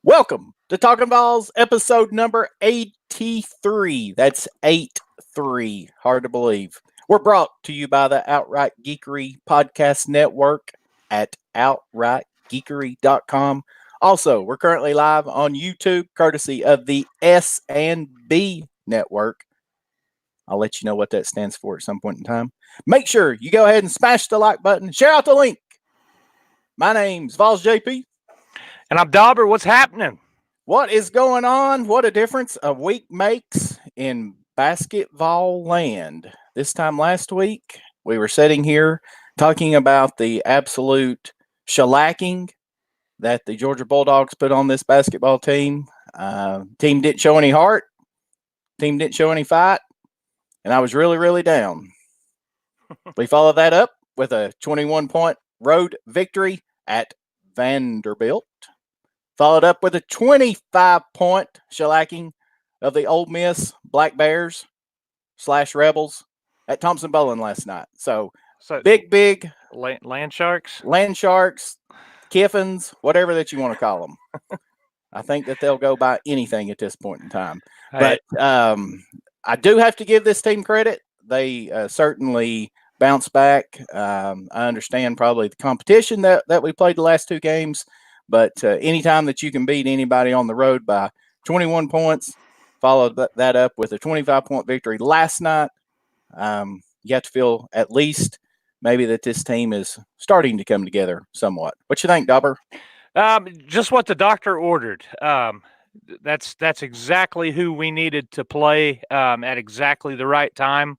Welcome to Talkin VAWLS episode number 83. That's 8-3. Hard to believe. We're brought to you by the Outright Geekery Podcast Network at outrightgeekery.com. Also, we're currently live on YouTube, courtesy of the S&B Network. I'll let you know what that stands for at some point in time. Make sure you go ahead and smash the like button. Share out the link. My name's VAWLS JP. And I'm Dobber. What's happening? What is going on? What a difference a week makes in BasketVAWL land. This time last week, we were sitting here talking about the absolute shellacking that the Georgia Bulldogs put on this basketball team. Team didn't show any heart. Team didn't show any fight. And I was really, really down. We followed that up with a 21-point road victory at Vanderbilt. Followed up with a 25-point shellacking of the Ole Miss Black Bears / Rebels at Thompson-Boling last night. So big land sharks, Kiffins, whatever that you want to call them. I think that they'll go by anything at this point in time. Hey. But I do have to give this team credit. They certainly bounced back. I understand probably the competition that we played the last two games. But anytime that you can beat anybody on the road by 21 points, followed that up with a 25-point victory last night, you have to feel at least maybe that this team is starting to come together somewhat. What you think, Dobber? Just what the doctor ordered. That's exactly who we needed to play at exactly the right time.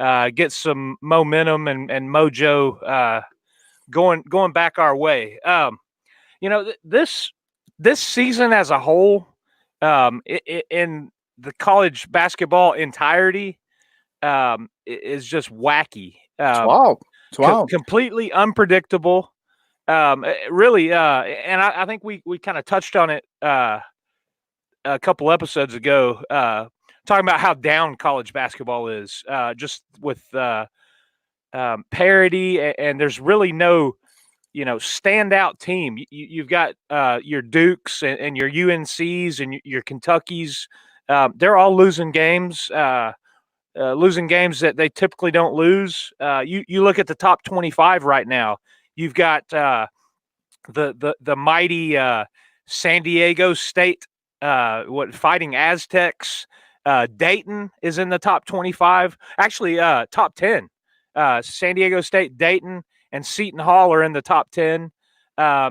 Get some momentum and mojo going back our way. This season as a whole, in the college basketball entirety, is just wacky. It's wild. Completely unpredictable. Really, and I think we kind of touched on it a couple episodes ago, talking about how down college basketball is, just with parity, and there's really no standout team. You've got your Dukes and your UNCs and your Kentuckys. They're all losing games that they typically don't lose. You look at the top 25 right now. You've got the mighty San Diego State Fighting Aztecs. Dayton is in the top 25. Actually, top 10. San Diego State, Dayton, and Seton Hall are in the top 10.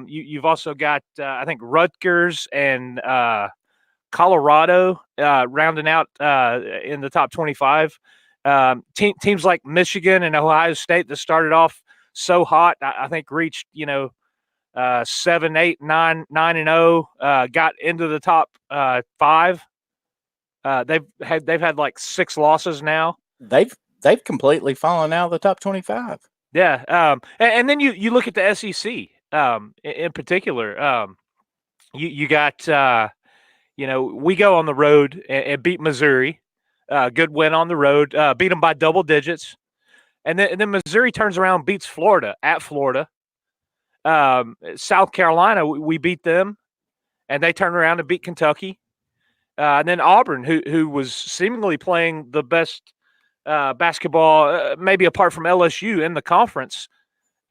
You've also got, I think, Rutgers and Colorado rounding out in the top 25. Teams like Michigan and Ohio State that started off so hot, I think reached 7, 8, 9, 9-0. Got into the top 5. They've had like 6 losses now. They've completely fallen out of the top 25. Yeah, and then you look at the SEC in particular. You got we go on the road and beat Missouri. Good win on the road. Beat them by double digits, and then Missouri turns around and beats Florida at Florida. South Carolina, we beat them, and they turn around and beat Kentucky. And then Auburn, who was seemingly playing the best basketball, maybe apart from LSU in the conference,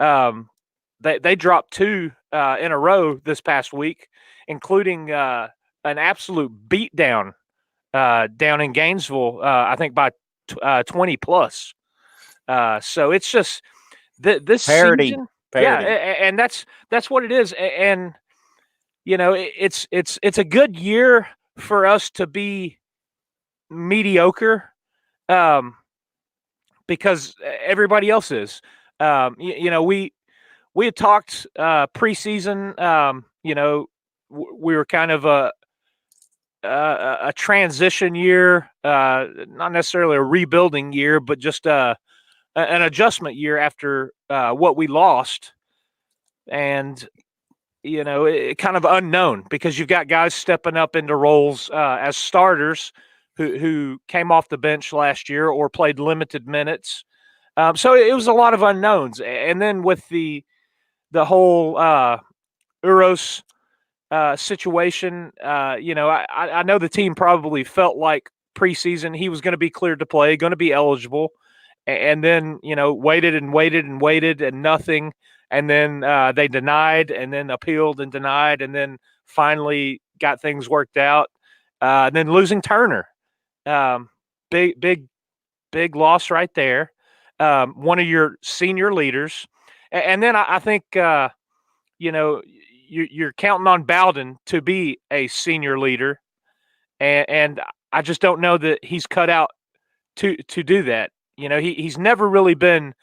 they dropped 2 in a row this past week, including an absolute beatdown down in Gainesville, I think by 20 plus. So it's just this Parity. season, yeah, and that's what it is. And it's a good year for us to be mediocre. Because everybody else is. We had talked preseason. We were kind of a transition year, not necessarily a rebuilding year, but just an adjustment year after what we lost, and it kind of unknown because you've got guys stepping up into roles as starters who came off the bench last year or played limited minutes. So it was a lot of unknowns. And then with the whole Uros situation. I know the team probably felt like preseason he was going to be cleared to play, going to be eligible, and then waited and waited and waited and nothing, and then they denied and then appealed and denied and then finally got things worked out. And then losing Turner, big big big loss right there. One of your senior leaders, and then I think you're counting on Bowden to be a senior leader, and I just don't know that he's cut out to do that. He's never really been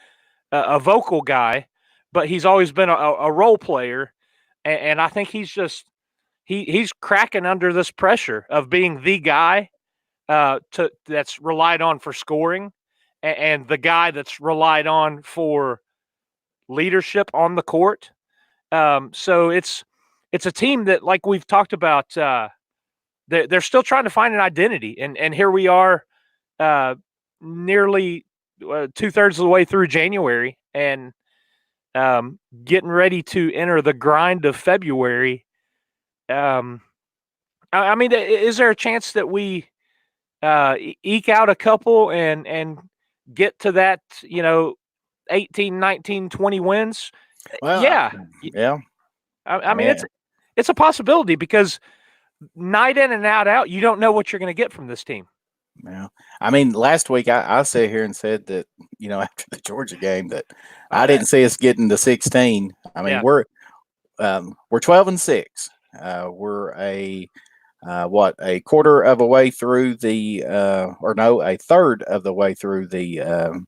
a vocal guy, but he's always been a role player, and I think he's cracking under this pressure of being the guy that's relied on for scoring, and the guy that's relied on for leadership on the court. So it's a team that, like we've talked about, they're still trying to find an identity, and here we are, nearly 2/3 of the way through January, and getting ready to enter the grind of February. I mean, is there a chance that we eke out a couple and get to that 18, 19, 20 wins? Well, Yeah. yeah. I mean, it's a possibility because night in and out, you don't know what you're going to get from this team. Yeah. I mean, last week I sat here and said that, after the Georgia game that I didn't see us getting to 16. I mean, Yeah. we're 12-6. We're a quarter of a way through a third of the way through the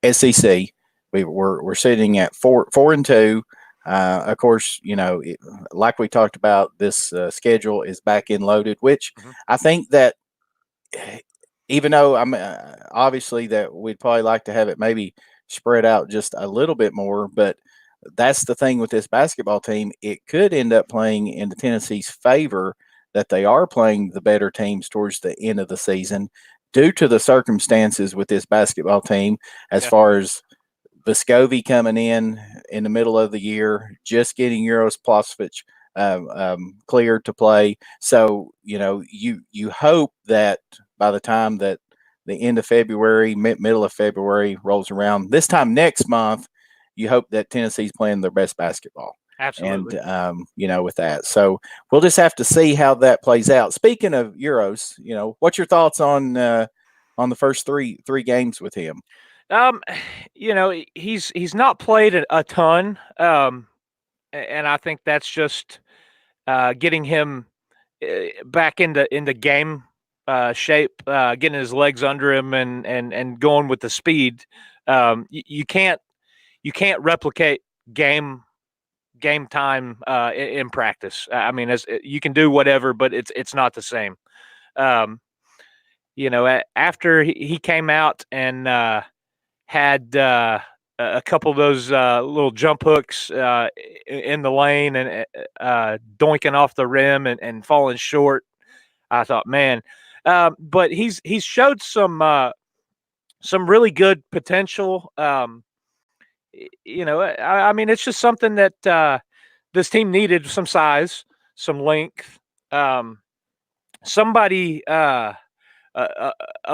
SEC. We're sitting at 4-2. Of course, like we talked about, this schedule is back end loaded, which I think that even though I'm obviously that we'd probably like to have it maybe spread out just a little bit more, but that's the thing with this basketball team. It could end up playing into Tennessee's favor that they are playing the better teams towards the end of the season due to the circumstances with this basketball team, as far as Vescovi coming in the middle of the year, just getting Euros Plasvich cleared to play. So, you hope that by the time that the end of February, middle of February rolls around, this time next month, you hope that Tennessee's playing their best basketball. Absolutely. And, with that. So we'll just have to see how that plays out. Speaking of Euros, what's your thoughts on the first three games with him? He's not played a ton. And I think that's just getting him back into game shape, getting his legs under him and going with the speed. You can't replicate game time in practice. I mean, you can do whatever, but it's not the same. After he came out and had a couple of those little jump hooks in the lane and doinking off the rim and falling short, I thought, man. But he's showed some really good potential. I mean, it's just something that this team needed: some size, some length, somebody a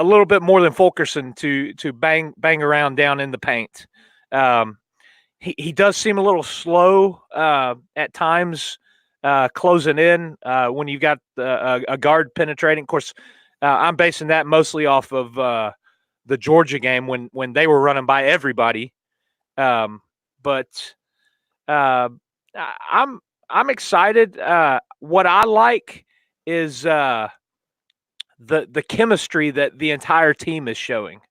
little bit more than Fulkerson to bang around down in the paint. He does seem a little slow at times, closing in when you've got a guard penetrating. Of course, I'm basing that mostly off of the Georgia game when they were running by everybody. But I'm excited. What I like is the chemistry that the entire team is showing.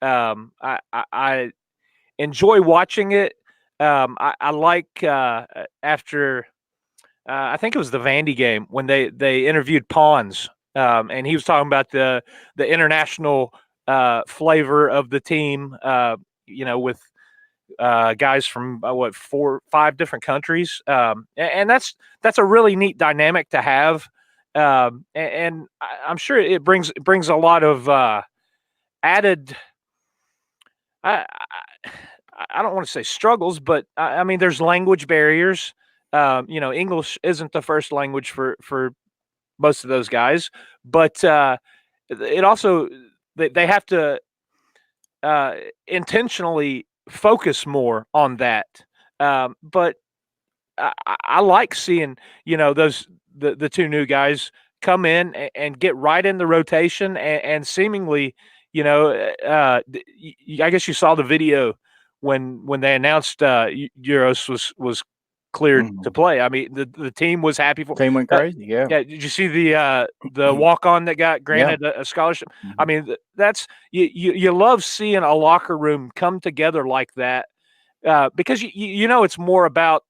I enjoy watching it. I like after I think it was the Vandy game when they interviewed Pons, and he was talking about the international flavor of the team. With guys from 4-5 different countries, and that's a really neat dynamic to have. And I'm sure it brings a lot of added. I don't want to say struggles, but I mean there's language barriers. English isn't the first language for most of those guys, but it also they have to intentionally focus more on that. But I like seeing those the two new guys come in and get right in the rotation and seemingly I guess you saw the video when they announced Euros was cleared to Mhm. play. I mean the team was happy for. Team went crazy. Yeah. Yeah, did you see the walk on that got Yeah. granted a scholarship? I Mhm. mean that's you love seeing a locker room come together like that because it's more about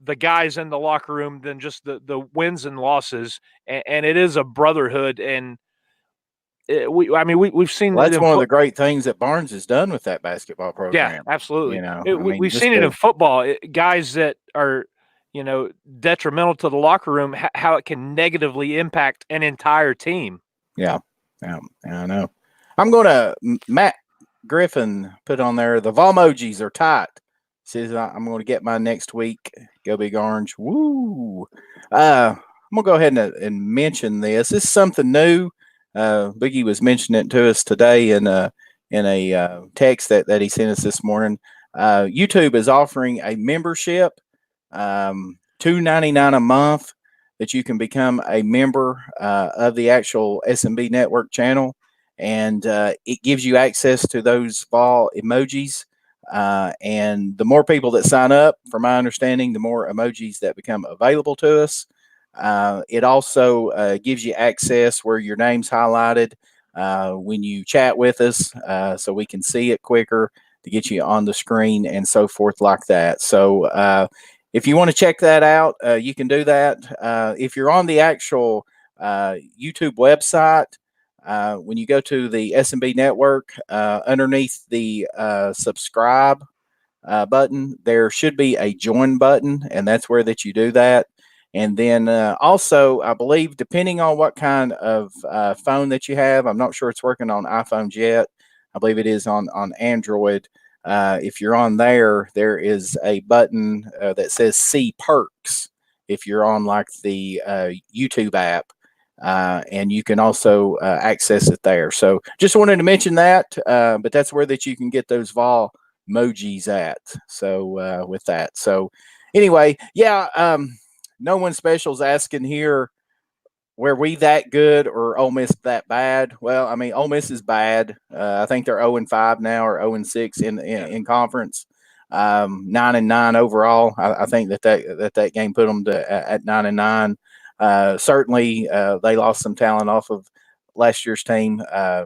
the guys in the locker room than just the wins and losses, and it is a brotherhood. And we've seen Well, it that's in one of the great things that Barnes has done with that basketball yeah, program. absolutely. I mean, We've just seen it in to football. Guys that are detrimental to the locker room, how it can negatively impact an entire team. yeah, yeah, I know. I'm gonna Matt Griffin put on there. The Volmojis are tight. Says I'm going to get mine next week. Go Big Orange. Woo! I'm gonna go ahead and mention this. This is something new. Biggie was mentioning it to us today in a text that he sent us this morning. YouTube is offering a membership, $2.99 a month, that you can become a member of the actual SMB Network channel, and it gives you access to those ball emojis. And the more people that sign up, from my understanding, the more emojis that become available to us. It also gives you access where your name's highlighted when you chat with us, so we can see it quicker to get you on the screen and so forth like that. So if you want to check that out, you can do that. If you're on the actual YouTube website, when you go to the SMB network, underneath the subscribe button, there should be a join button, and that's where that you do that. And then also, I believe, depending on what kind of phone that you have, I'm not sure it's working on iPhones yet. I believe it is on Android. If you're on there, there is a button that says "See Perks." If you're on like the YouTube app, and you can also access it there. So, just wanted to mention that. But that's where that you can get those vol emojis at. So with that, so anyway, yeah. No one special's asking here, were we that good or Ole Miss that bad? Well, I mean, Ole Miss is bad. I think they're 0-5 now, or 0-6 in conference. 9-9 overall. I think that game put them at 9-9. Certainly, they lost some talent off of last year's team.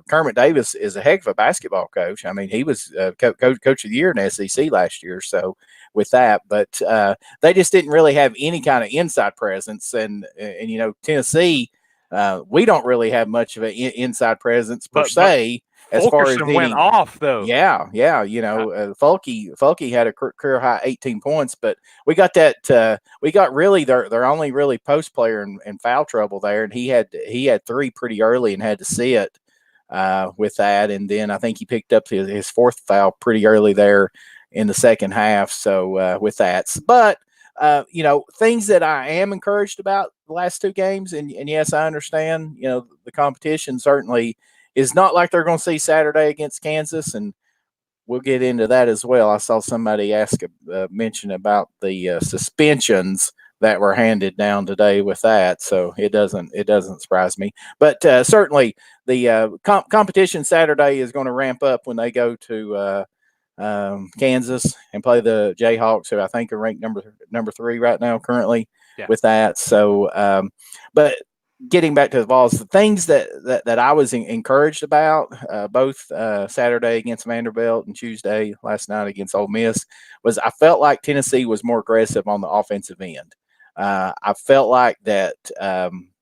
Kermit Davis is a heck of a basketball coach. I mean, he was coach of the year in SEC last year. So with that, but they just didn't really have any kind of inside presence. And Tennessee, we don't really have much of an inside presence per But se, as far as Fulkerson went any. off though. Yeah. Fulke had a career high 18 points, but we got that. We got really their only really post player in foul trouble there, and he had three pretty early and had to see it with that, and then I think he picked up his fourth foul pretty early there in the second half. So with that, but things that I am encouraged about the last two games, and yes, I understand. The competition certainly is not like they're going to see Saturday against Kansas, and we'll get into that as well. I saw somebody mention about the suspensions that were handed down today with that, so it doesn't surprise me. But certainly the competition Saturday is going to ramp up when they go to Kansas and play the Jayhawks, who I think are ranked number 3 right now currently. Yeah. With that. So, but getting back to the Vols, the things that I was encouraged about, both Saturday against Vanderbilt and Tuesday last night against Ole Miss, was I felt like Tennessee was more aggressive on the offensive end. I felt like that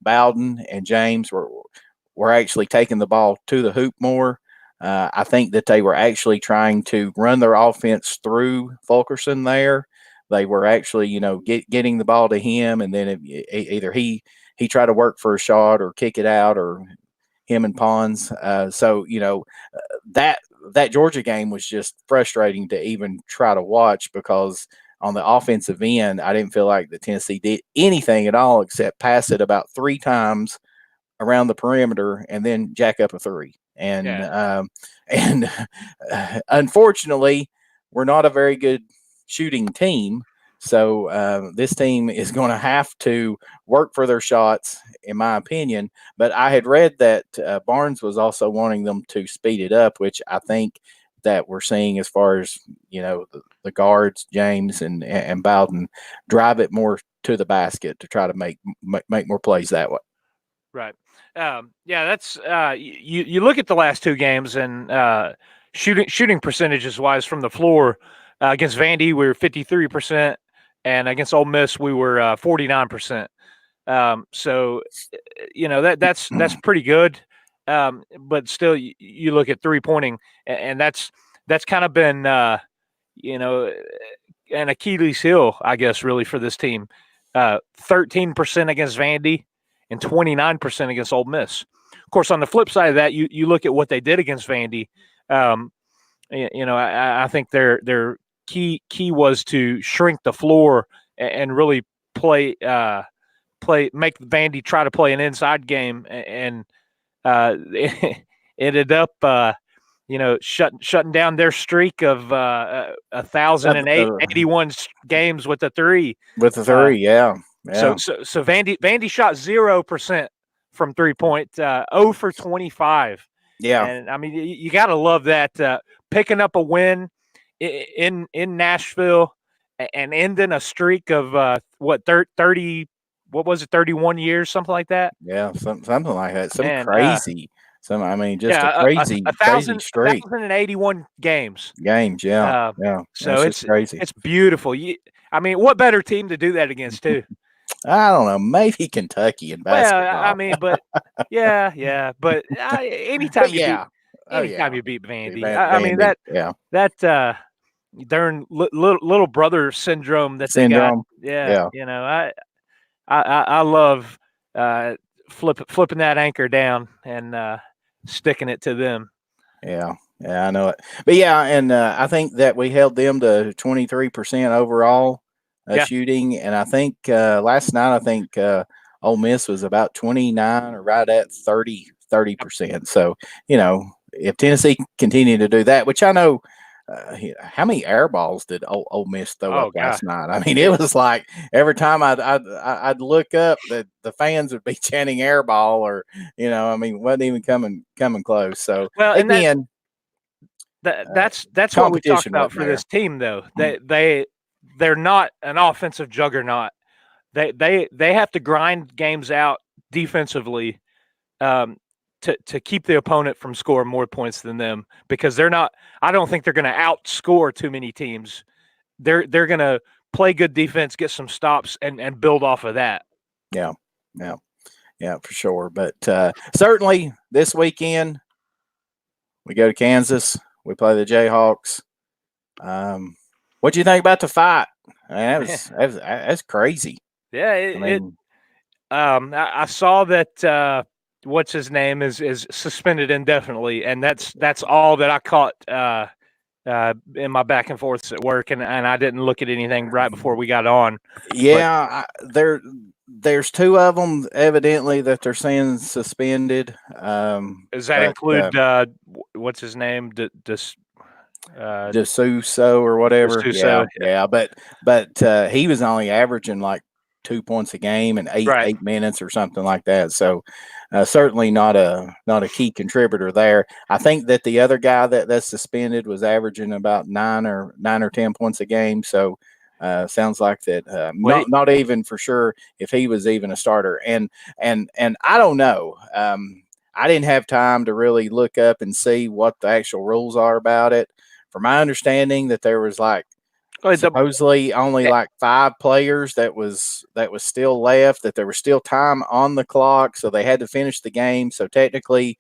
Bowden and James were actually taking the ball to the hoop more. I think that they were actually trying to run their offense through Fulkerson there. They were actually, getting the ball to him, and then either he tried to work for a shot or kick it out, or him and Pons. So that Georgia game was just frustrating to even try to watch, because on the offensive end, I didn't feel like the Tennessee did anything at all except pass it about 3 times around the perimeter and then jack up a three. And Yeah. and unfortunately, we're not a very good shooting team. So this team is going to have to work for their shots, in my opinion. But I had read that Barnes was also wanting them to speed it up, which I think that we're seeing as far as the guards, James and Bowden, drive it more to the basket to try to make more plays that way. Right. Yeah, that's you look at the last 2 games and shooting percentages wise from the floor against Vandy we were 53%, and against Ole Miss we were 49%. So that's pretty good. But still, you look at 3-pointing, and that's kind of been an Achilles heel, I guess, really for this team. 13% against Vandy and 29% against Ole Miss. Of course, on the flip side of that, you look at what they did against Vandy. I think their key was to shrink the floor and really make Vandy try to play an inside game, and it ended up shutting down their streak of 1,081 games with a three. With the three, yeah. So Vandy shot 0% from 3-point, 0 for 25. Yeah. And I mean, you got to love that, picking up a win in Nashville and ending a streak of 30. What was it? 31 years, something like that. Yeah, something like that. Crazy. Just a crazy streak. 1,081 games. Yeah. So it's crazy. It's beautiful. I mean, what better team to do that against, too? I don't know. Maybe Kentucky in basketball. Well, I mean, but yeah. But anytime you beat Vandy, I mean that darn little brother syndrome that they got. Yeah. I love flipping that anchor down and sticking it to them. Yeah, I know it. But yeah, and I think that we held them to 23% overall shooting, and I think last night Ole Miss was about 29 or right at 30%. So if Tennessee continue to do that, which I know. How many air balls did Ole Miss throw up last night? I mean, it was like every time I'd look up, that the fans would be chanting air ball, or wasn't even coming close. So again, that's what we talked about for this team, though. They're not an offensive juggernaut. They have to grind games out defensively. To keep the opponent from scoring more points than them, because they're not. I don't think they're going to outscore too many teams. They're going to play good defense, get some stops, and build off of that. Yeah, for sure. But certainly this weekend we go to Kansas. We play the Jayhawks. What do you think about the fight? I mean, that's crazy. Yeah, I saw that. What's his name is suspended indefinitely, and that's all that I caught in my back and forths at work, and I didn't look at anything right before we got on. Yeah, there's 2 of them evidently that they're saying suspended. Does that include what's his name? DeSouso or whatever. DeSouso. Yeah, but he was only averaging like 2 points a game in 8 minutes or something like that. So certainly not a key contributor there. I think that the other guy that's suspended was averaging about 9 or 10 points a game. So sounds like that. Not even for sure if he was even a starter. And I don't know. I didn't have time to really look up and see what the actual rules are about it. From my understanding, that there was supposedly only like 5 players that was still left, that there was still time on the clock, so they had to finish the game. So technically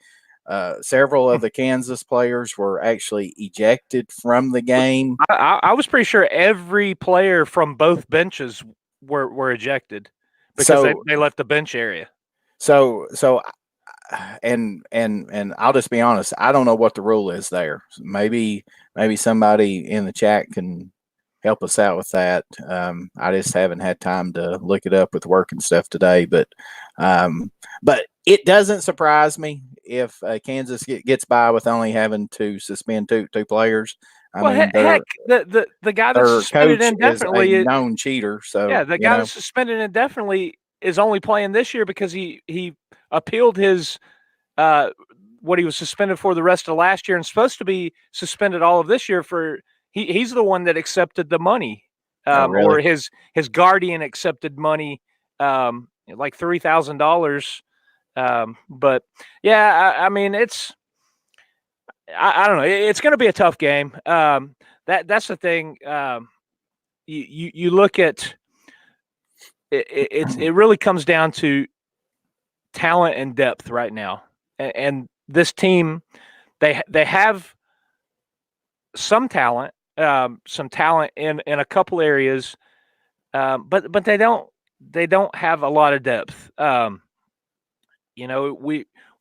several of the Kansas players were actually ejected from the game. I was pretty sure every player from both benches were ejected because they left the bench area. So and I'll just be honest, I don't know what the rule is there. Maybe somebody in the chat can help us out with that. I just haven't had time to look it up with work and stuff today, but it doesn't surprise me if Kansas gets by with only having to suspend two players. I Well, mean, heck, the guy that's their suspended coach is a indefinitely, known cheater, yeah, so the guy that's suspended indefinitely is only playing this year because he appealed his what he was suspended for the rest of last year and supposed to be suspended all of this year for. He's the one that accepted the money, Oh, or really? his guardian accepted money, like $3,000. But yeah, I mean, I don't know. It's going to be a tough game. That's the thing. You look at it really comes down to talent and depth right now, and this team they have some talent, in a couple areas, but they don't have a lot of depth. We're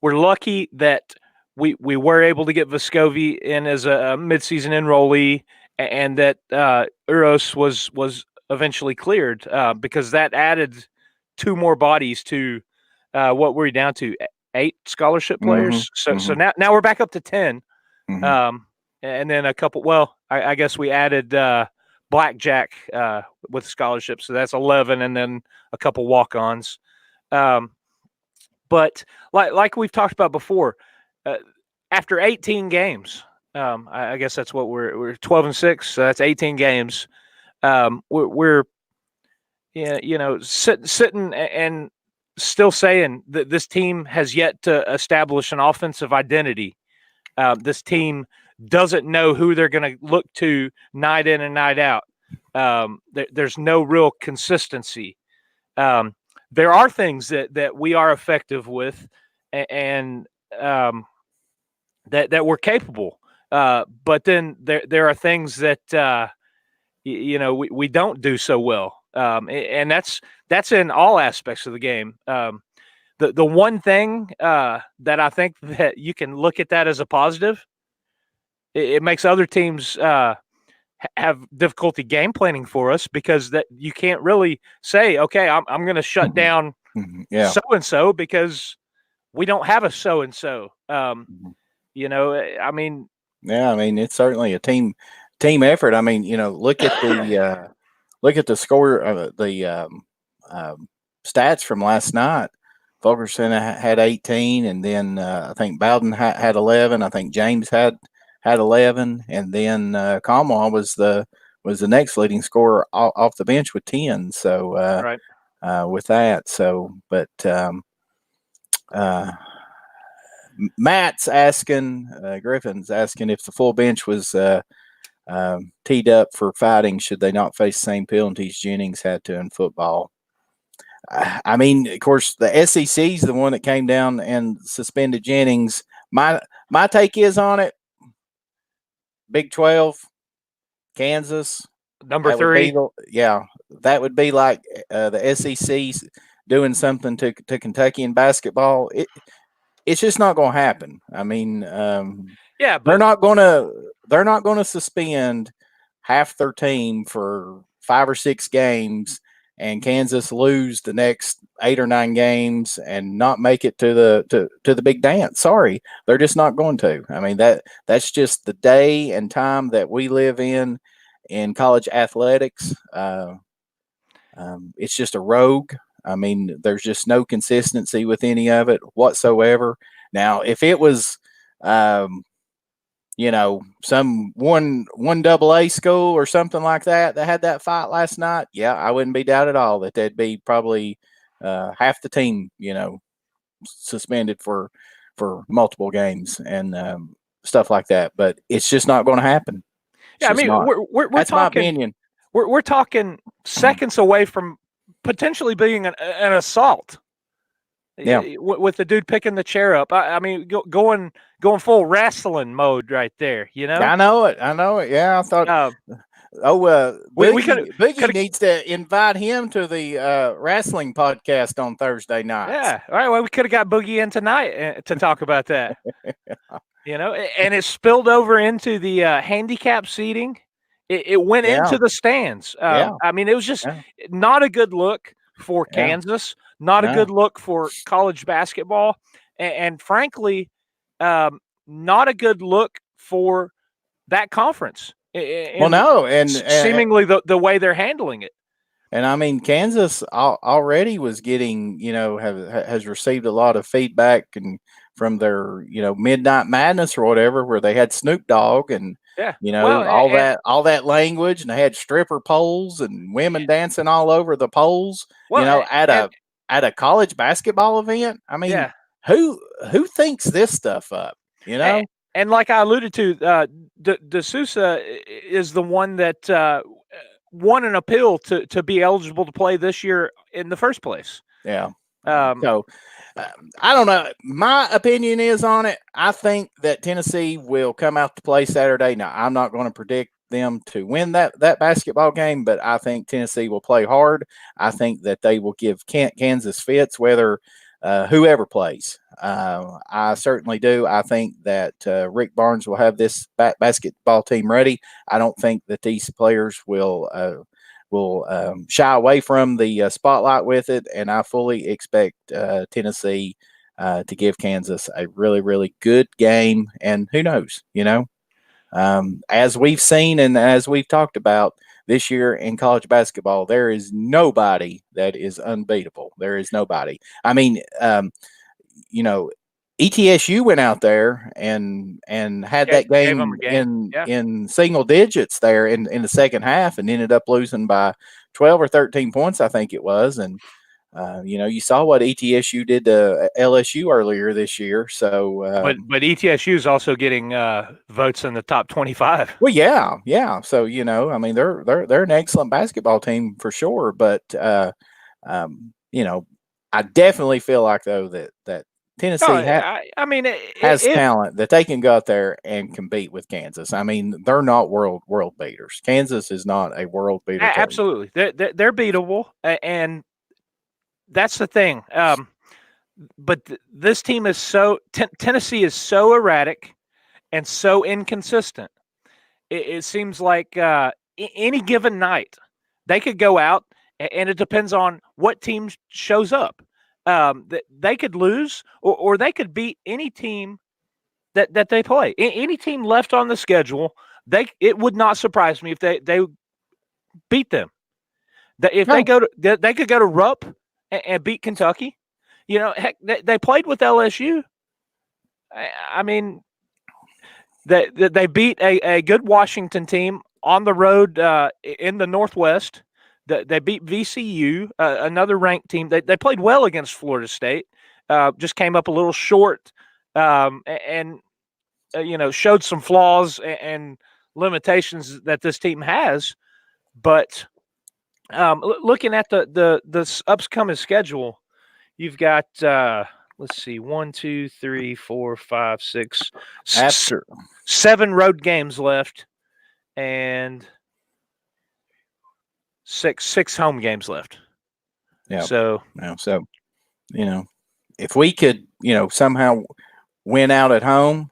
lucky that we were able to get Vescovi in as a midseason enrollee, and that Uros was eventually cleared, because that added two more bodies to what we're down to 8 scholarship Mm-hmm. players. So Mm-hmm. now we're back up to 10, Mm-hmm. and then a couple. Well, I guess we added Blackjack with scholarships, so that's 11, and then a couple walk-ons. But like we've talked about before, after 18 games, I guess that's what we're 12-6, so that's 18 games. We're sitting and still saying that this team has yet to establish an offensive identity. This team doesn't know who they're going to look to night in and night out. There's no real consistency. There are things that we are effective with, and that we're capable. But then there are things that we don't do so well, and that's in all aspects of the game. The one thing that I think that you can look at that as a positive, it makes other teams have difficulty game planning for us, because that you can't really say, okay, I'm going to shut down Yeah. so and so because we don't have a so and so. Mhm. I mean, Yeah, I mean it's certainly a team effort. I mean, look at the score of the stats from last night. Fulkerson had 18, and then I think Bowden had 11. I think James had 11, and then Kamwa was the next leading scorer off the bench with 10. So right. with that, but Matt's asking, Griffin's asking if the full bench was teed up for fighting, should they not face the same penalties Jennings had to in football? I mean, of course, the SEC is the one that came down and suspended Jennings. My take is on it. Big 12, Kansas, Number 3. That would be like the SEC doing something to Kentucky in basketball. It's just not going to happen. I mean, Yeah, but they're not going to suspend half their team for 5 or 6 games, and Kansas lose the next 8 or 9 games and not make it to the big dance. Sorry, they're just not going to. I mean, that's just the day and time that we live in college athletics. It's just a rogue. I mean, there's just no consistency with any of it whatsoever. Now, if it was, some one double A school or something like that had that fight last night, yeah, I wouldn't be doubt at all that there'd be probably half the team, suspended for multiple games and stuff like that. But it's just not going to happen. It's yeah, I just mean, not. we're That's my talking opinion. we're talking seconds away from potentially being an assault. Yeah. With the dude picking the chair up. I mean, going full wrestling mode right there. I know it. Yeah, I thought. We could Boogie needs to invite him to the wrestling podcast on Thursday nights. Yeah. All right. Well, we could have got Boogie in tonight to talk about that. And it spilled over into the handicap seating. It went Yeah. into the stands. Yeah. I mean, it was just Yeah. not a good look for Yeah. Kansas, not a No. good look for college basketball, and frankly, not a good look for that conference. Well, In no, and seemingly the way they're handling it. And I mean, Kansas already was getting, has received a lot of feedback and from their, Midnight Madness or whatever, where they had Snoop Dogg and, Yeah. Well, all that language, and they had stripper poles and women dancing all over the poles, well, at a college basketball event. I mean, yeah. who thinks this stuff up? You And, know? and like I alluded to, De Sousa is the one that won an appeal to be eligible to play this year in the first place. Yeah. Um, So I don't know. My opinion is on it. I think that Tennessee will come out to play Saturday. Now, I'm not going to predict them to win that basketball game, but I think Tennessee will play hard. I think that they will give Kansas fits, whether whoever plays. I certainly do. I think that Rick Barnes will have this basketball team ready. I don't think that these players will shy away from the spotlight with it, and I fully expect Tennessee to give Kansas a really, really good game. And who knows, as we've seen and as we've talked about this year in college basketball, there is nobody that is unbeatable. There is nobody. I mean, ETSU went out there and had that gave them game a game. Yeah. in single digits there in the second half and ended up losing by 12 or 13 points, I think it was. And you saw what ETSU did to LSU earlier this year. So, But ETSU is also getting votes in the top 25. well, yeah. So I mean, they're an excellent basketball team for sure. But I definitely feel like though that No, Tennessee I mean, has talent that they can go out there and compete with Kansas. I mean, they're not world beaters. Kansas is not a world beater team. absolutely, they're beatable, and that's the thing. But this team is Tennessee is so erratic and so inconsistent. It seems like any given night they could go out, and it depends on what team shows up. They could lose, or they could beat any team that they play. Any team left on the schedule, it would not surprise me if they beat them. If No, they could go to Rupp and beat Kentucky. Heck, they played with LSU. I mean, they beat a good Washington team on the road in the Northwest. They beat VCU, another ranked team. They played well against Florida State. Just came up a little short, and showed some flaws and limitations that this team has. But looking at the upcoming schedule, you've got let's see, 1, 2, 3, 4, 5, 6, after 7 road games left, and six home games left. yeah. So So if we could somehow win out at home,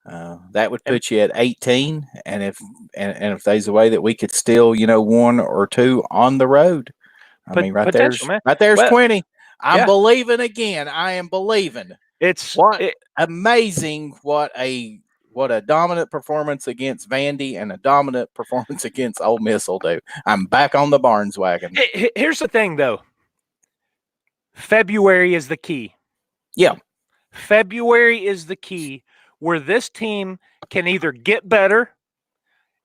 that would put you at 18. And if there's a way that we could still one or two on the road, I mean right potential, man. there's Well, 20. I'm yeah. believing again. I am believing. It's Amazing what a dominant performance against Vandy and a dominant performance against Ole Miss will do. I'm back on the Barnes wagon. Here's the thing, though. February is the key. Yeah. February is the key where this team can either get better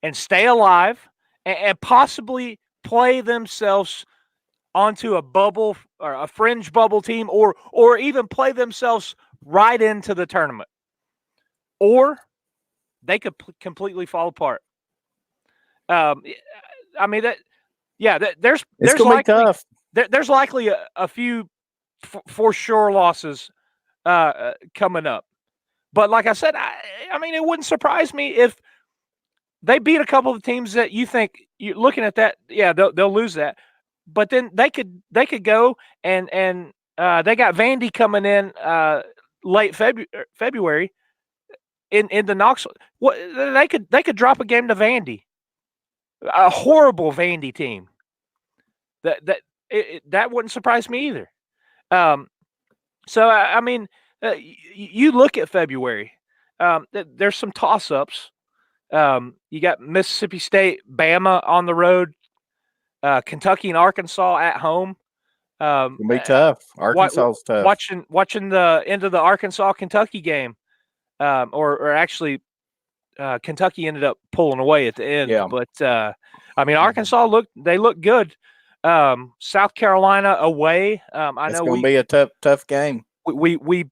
and stay alive and possibly play themselves onto a bubble or a fringe bubble team or even play themselves right into the tournament. Or they could completely fall apart. I mean, there's gonna be tough. There's likely a few for sure losses coming up. But like I said, I mean, it wouldn't surprise me if they beat a couple of teams that you think you're looking at that. Yeah, they'll lose that. But then they could go and they got Vandy coming in late February in the Knoxville. What they could drop a game to Vandy a horrible Vandy team. That wouldn't surprise me either. So I mean, you look at February. There's some toss-ups. You got Mississippi State, Bama on the road, Kentucky and Arkansas at home. It's gonna be tough. Arkansas is tough. Watching the end of the Arkansas Kentucky game, or actually, Kentucky ended up pulling away at the end. Yeah. But I mean, Arkansas looked good. South Carolina away. I It's know gonna be a tough game. we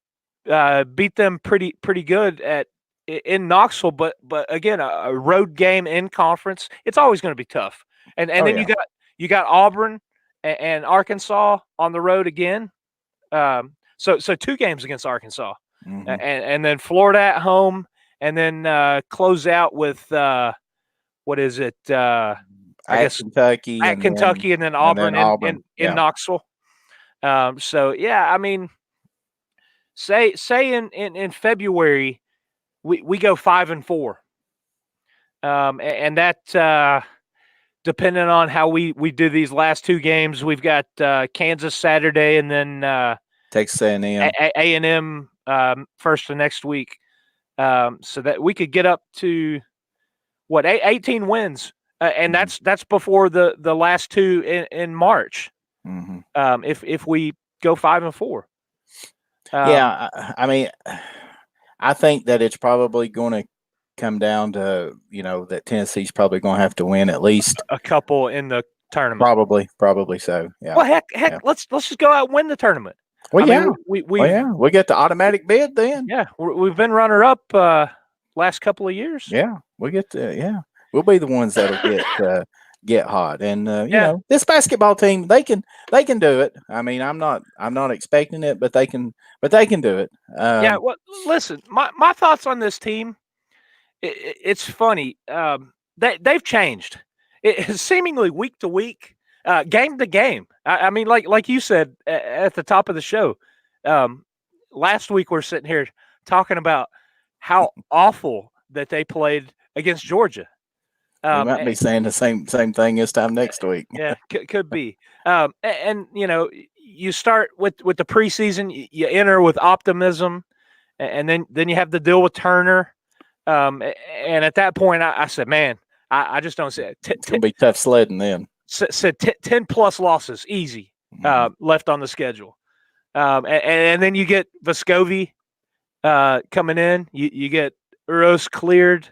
beat them pretty good in Knoxville, but again, a road game in conference, it's always going to be tough. And then yeah. you got Auburn and Arkansas on the road again. So 2 games against Arkansas, and then Florida at home, and then close out with what is it? I guess Kentucky at Kentucky, and then Auburn, in Knoxville. So yeah, I mean, say in February we go 5-4, and that depending on how we do these last 2 games, we've got Kansas Saturday, and then Texas A&M. A&M first of next week, so that we could get up to 18 wins, and that's before the last 2 in March. If we go 5-4. Yeah, I mean, I think that it's probably going to come down to, that Tennessee's probably going to have to win at least a couple in the tournament. Probably so. Yeah. Well, heck, let's just go out and win the tournament. Well, we get the automatic bid then. Yeah, we've been runner up last couple of years. Yeah, we get we'll be the ones that'll get hot, and this basketball team, they can do it. I mean, I'm not expecting it, but they can do it. Well, listen, my thoughts on this team. It's funny. They've changed. It's seemingly week to week, game to game. I mean, like you said at the top of the show, last week we're sitting here talking about how awful that they played against Georgia. We might be saying the same thing this time next week. Yeah, could be. And you start with the preseason. You enter with optimism, and then you have to deal with Turner. And at that point, I said, man, I just don't see it. It's gonna be tough sledding then. Said 10 plus losses, easy, left on the schedule. And then you get Vescovi coming in. You get Uros cleared.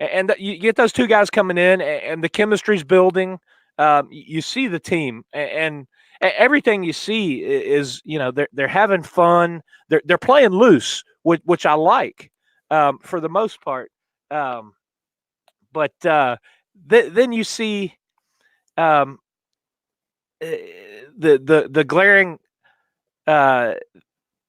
And you get those 2 guys coming in, and the chemistry's building. You see the team, and everything you see is, they're having fun. They're playing loose, which I like for the most part. But then you see the glaring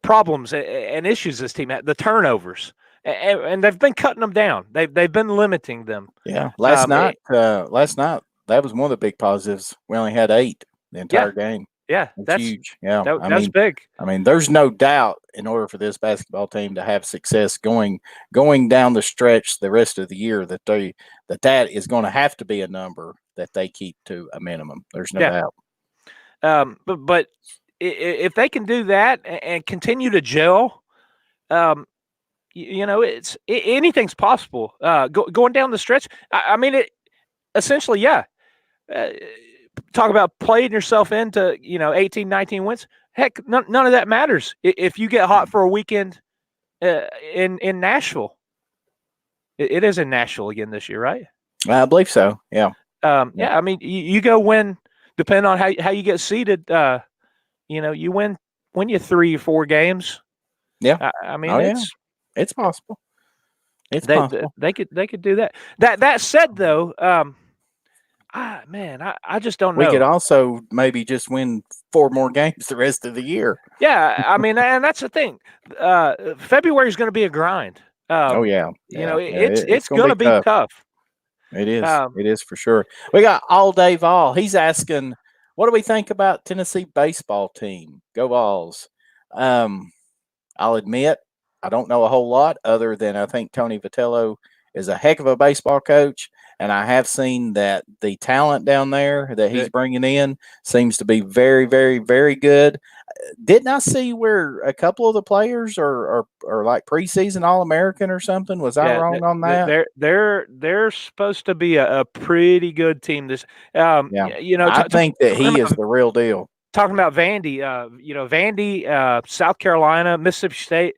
problems and issues this team had, the turnovers. And they've been cutting them down. They've been limiting them. Yeah, last night that was one of the big positives. We only had 8 the entire game. Yeah, that's huge. Yeah, that's big. I mean, there's no doubt in order for this basketball team to have success going down the stretch the rest of the year, that is going to have to be a number that they keep to a minimum. There's no doubt. But if they can do that and continue to gel, anything's possible. Going down the stretch. I mean, it essentially, yeah. Talk about playing yourself into 18, 19 wins. Heck, none of that matters if you get hot for a weekend in Nashville. It is in Nashville again this year, right? I believe so. Yeah. Yeah. I mean, you go win, depending on how you get seeded. You win you 3 or 4 games. Yeah. I mean, it's possible. It's possible. They could do that. That said, though, I just don't know. We could also maybe just win 4 more games the rest of the year. Yeah, I mean, and that's the thing. February is going to be a grind. It's going to be tough. It is. It is for sure. We got All Day Vol. He's asking, what do we think about Tennessee baseball team? Go Vols. I'll admit, I don't know a whole lot other than I think Tony Vitello is a heck of a baseball coach. and I have seen that the talent down there that he's That- bringing in seems to be very, very, very good. Didn't I see where a couple of the players are like preseason All American or something? Was I yeah, wrong on that? they're supposed to be a pretty good team. This, Yeah, you know, I think that talking he is about the real deal. Vandy, you know, Vandy, South Carolina, Mississippi State.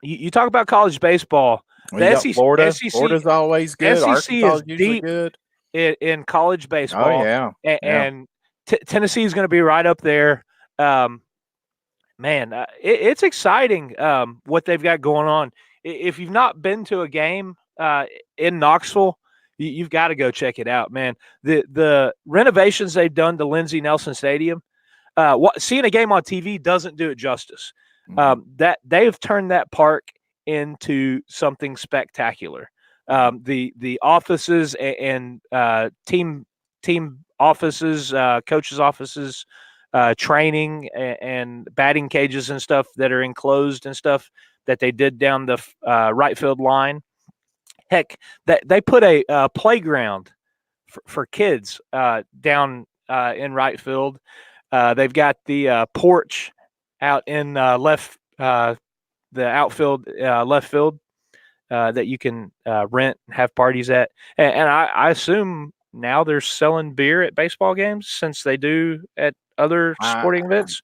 You talk about college baseball. Well, you The got Florida. SEC, Florida's always good. SEC Arkansas is is usually deep good. in college Oh baseball, yeah, yeah. and Tennessee is going to be right up there. Um, Man, it's exciting what they've got going on. If you've not been to a game in Knoxville, you've got to go check it out, man. The renovations they've done to Lindsey Nelson Stadium, seeing a game on TV doesn't do it justice. Mhm. That they've turned that park into something spectacular. The offices and team offices, coaches' offices, training and batting cages and stuff that are enclosed and stuff that they did down the right field line. Heck, that they put a playground for kids down in right field. They've got the porch out in the outfield, left field that you can rent and have parties at. And I assume now they're selling beer at baseball games since they do at other I, sporting events.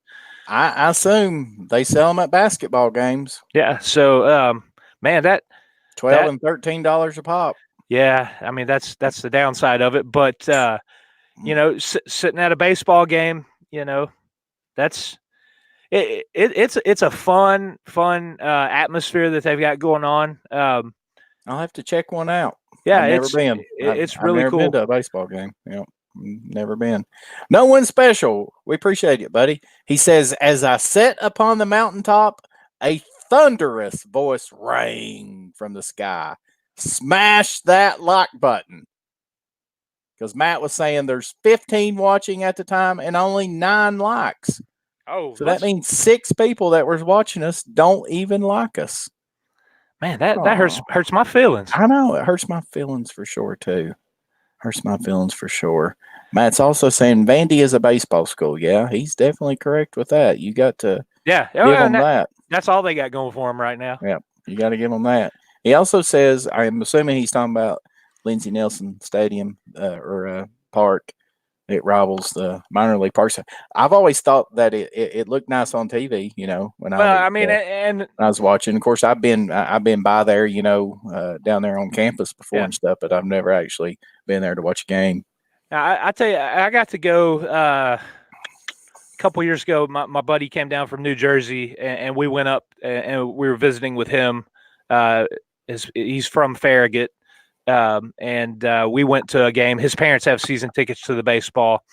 I assume they sell them at basketball games. Yeah. So, man, $12 and $13 a pop. yeah, I mean, that's the downside of it. But, you know, sitting at a baseball game, you know, that's, it's a fun atmosphere that they've got going on. I'll have to check one out. Yeah, I've never been. it's I've really never been cool. to a baseball game. Yep. Never been. No one special. We appreciate it, buddy. He says, as I sat upon the mountaintop, a thunderous voice rang from the sky. Smash that like button. Because Matt was saying there's 15 watching at the time and only 9 likes. Oh, So that means 6 people that were watching us don't even like us. man, that hurts my feelings. I know. It hurts my feelings for sure, too. Hurts my feelings for sure. Matt's also saying Vandy is a baseball school. Yeah, he's definitely correct with that. You got to Yeah, give him that. That's all they got going for them right now. Yeah, you got to give him that. He also says, I'm assuming he's talking about Lindsey Nelson Stadium or Park. It rivals the minor league parks. I've always thought that it looked nice on TV. You know, when I mean, and when I was watching. Of course, I've been by there. You know, down there on campus before and stuff, but I've never actually been there to watch a game. I tell you, I got to go a couple years ago. My buddy came down from New Jersey, and we went up and we were visiting with him. He's from Farragut. And we went to a game. His parents have season tickets to the baseball,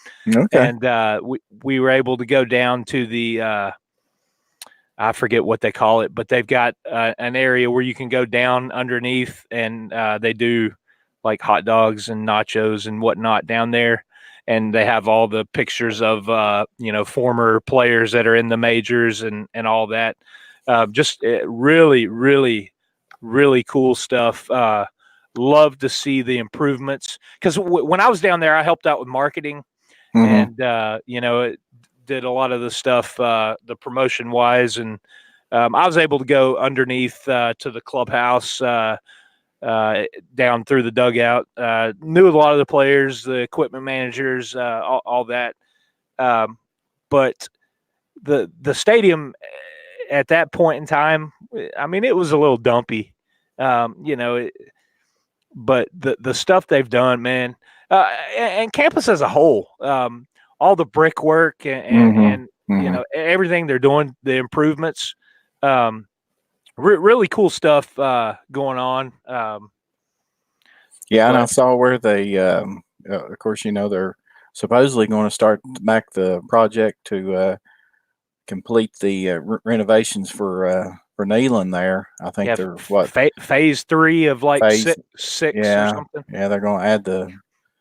and we were able to go down to the I forget what they call it, but they've got an area where you can go down underneath, and they do like hot dogs and nachos and whatnot down there, and they have all the pictures of former players that are in the majors and all that. Just really, really, really cool stuff. Love to see the improvements because when I was down there, I helped out with marketing, and it did a lot of the stuff, the promotion wise, and I was able to go underneath to the clubhouse, down through the dugout. Knew a lot of the players, the equipment managers, all that. But the stadium at that point in time, I mean, it was a little dumpy. But the stuff they've done, man, and campus as a whole, all the brickwork and everything they're doing, the improvements, really cool stuff going on. And I saw where they, of course, they're supposedly going to start back the project to complete the renovations for Neyland there. I think they're phase 3 of like six or something. Yeah, they're going to add the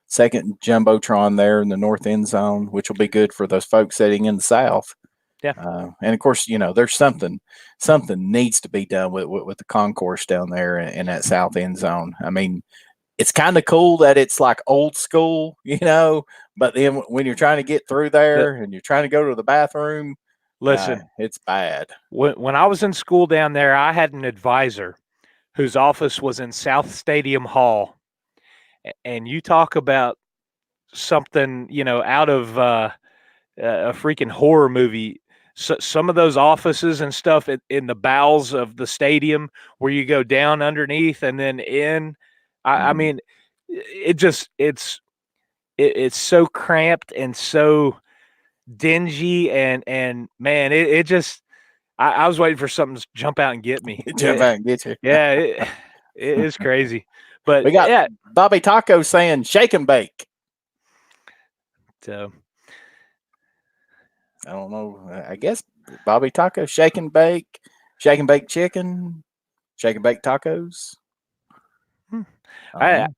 second jumbotron there in the north end zone, which will be good for those folks sitting in the south. Yeah, and of course, there's something needs to be done with the concourse down there in that south end zone. I mean, it's kind of cool that it's like old school, but then when you're trying to get through there and you're trying to go to the bathroom, Listen, it's bad. When I was in school down there, I had an advisor whose office was in South Stadium Hall. And you talk about something, out of a freaking horror movie. So, some of those offices and stuff in the bowels of the stadium where you go down underneath and then in. I mean, it's so cramped and so dingy and man, it just I was waiting for something to jump out and get me. Jump out and get you. Yeah, it is crazy. But We got yeah, Bobby Taco saying shake and bake. so I don't know. I guess Bobby Taco, shake and bake chicken, shake and bake tacos. I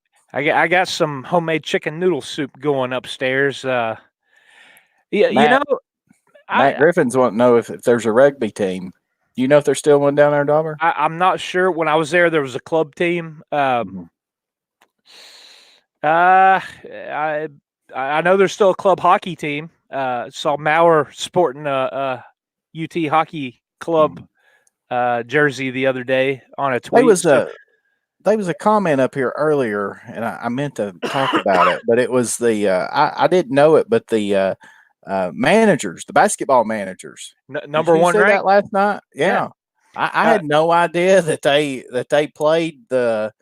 got some homemade chicken noodle soup going upstairs. Yeah, Matt Griffin's wanting to know if there's a rugby team. Do you know if there's still one down there in Dobber? I'm not sure. When I was there was a club team. I know there's still a club hockey team. Saw Maurer sporting a UT hockey club jersey the other day on a tweet. There was a comment up here earlier, and I meant to talk about it, but it was I didn't know it, but the managers, the basketball managers, number one ranked that last night. Yeah. I had no idea that they played the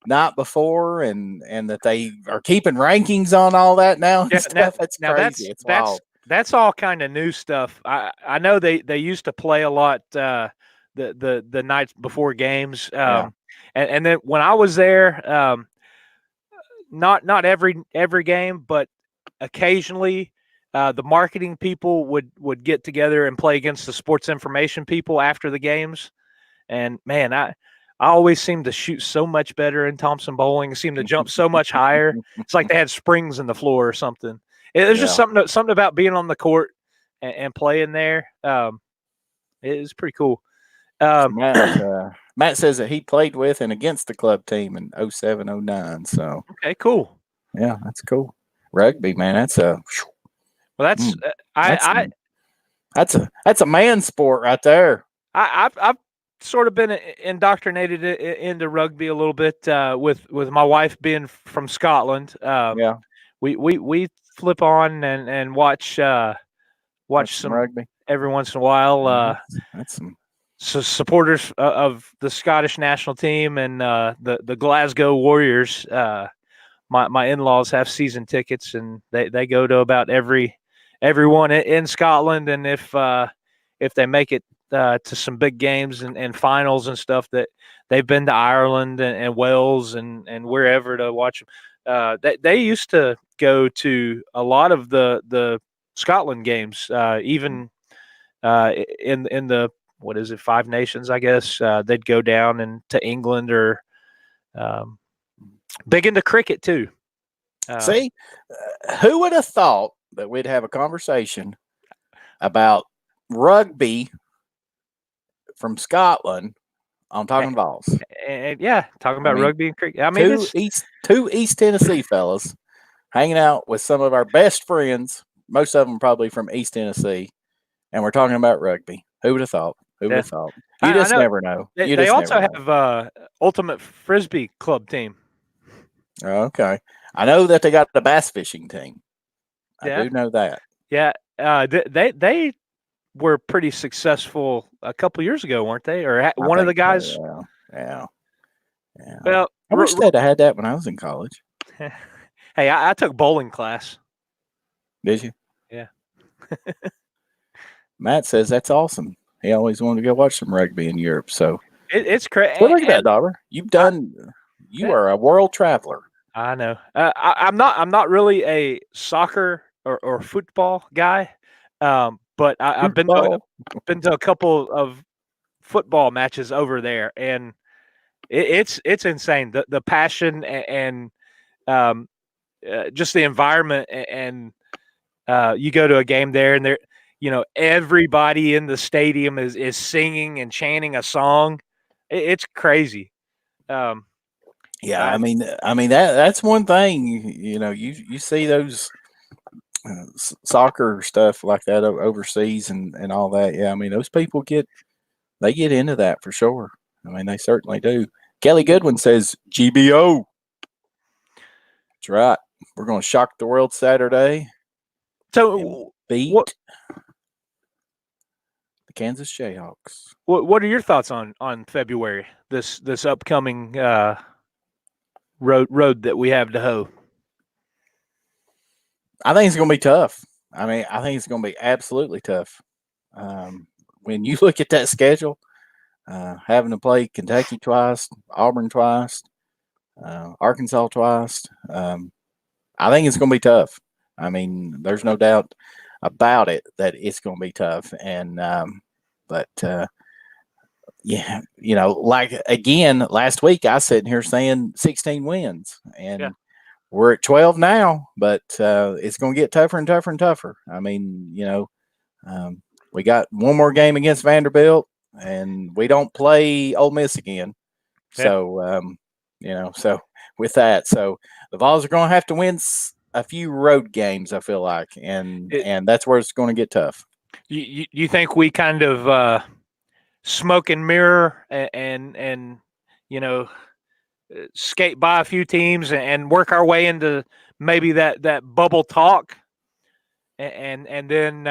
night before and that they are keeping rankings on all that now. And stuff. That's crazy. It's wild. That's all kind of new stuff. I know they used to play a lot the nights before games. And then when I was there, not every game, but occasionally the marketing people would get together and play against the sports information people after the games. And man, I always seem to shoot so much better in Thompson Bowling. Seem to jump so much higher. It's like they had springs in the floor or something. There's just something about being on the court and playing there. It is pretty cool. Matt says that he played with and against the club team in 07, 09. So okay, cool. Yeah, that's cool. Rugby, man. That's a man sport right there. I've sort of been indoctrinated into rugby a little bit with my wife being from Scotland. We flip on and watch some rugby every once in a while. That's some. So supporters of the Scottish national team and the Glasgow Warriors. My in-laws have season tickets, and they go to about everyone in Scotland. And if they make it to some big games and finals and stuff, that they've been to Ireland and Wales and wherever to watch them. They used to go to a lot of the Scotland games, even in the what is it, Five Nations, I guess. They'd go down and to England or big into cricket too. See, who would have thought that we'd have a conversation about rugby from Scotland on Talkin VAWLS? And talking about rugby and cricket. I mean, two East Tennessee fellas hanging out with some of our best friends, most of them probably from East Tennessee, and we're talking about rugby. Who would have thought? Who would have thought? You just never know. They also have Ultimate Frisbee Club team. Okay. I know that they got the bass fishing team. I do know that. Yeah. They were pretty successful a couple years ago, weren't they? Or one of the guys? Yeah. Well, I wish that I had that when I was in college. Hey, I took bowling class. Did you? Yeah. Matt says that's awesome. He always wanted to go watch some rugby in Europe. So it's crazy. Well, look at that, Dobber. You are a world traveler. I know. I'm not really a soccer or football guy, but I've been to a couple of football matches over there, and it's insane. The passion and just the environment, and you go to a game there, and everybody in the stadium is singing and chanting a song. It's crazy. Yeah, that's one thing. You see those soccer stuff like that overseas and all that. Yeah, I mean those people get into that for sure. I mean they certainly do. Kelly Goodwin says GBO. That's right. We're going to shock the world Saturday. So Beat the Kansas Jayhawks. What are your thoughts on February? This upcoming road that we have to hoe. I think it's going to be tough. I mean, I think it's going to be absolutely tough. When you look at that schedule, having to play Kentucky twice, Auburn twice, Arkansas twice, I think it's going to be tough. I mean, there's no doubt about it that it's going to be tough. And but yeah, like again last week, I sitting here saying 16 wins, and we're at 12 now. But it's going to get tougher and tougher and tougher. I mean, we got one more game against Vanderbilt, and we don't play Ole Miss again. Yeah. So so with that, so the Vols are going to have to win a few road games, I feel like, and that's where it's going to get tough. You think we kind of smoke and mirror and skate by a few teams and work our way into maybe that bubble talk, and then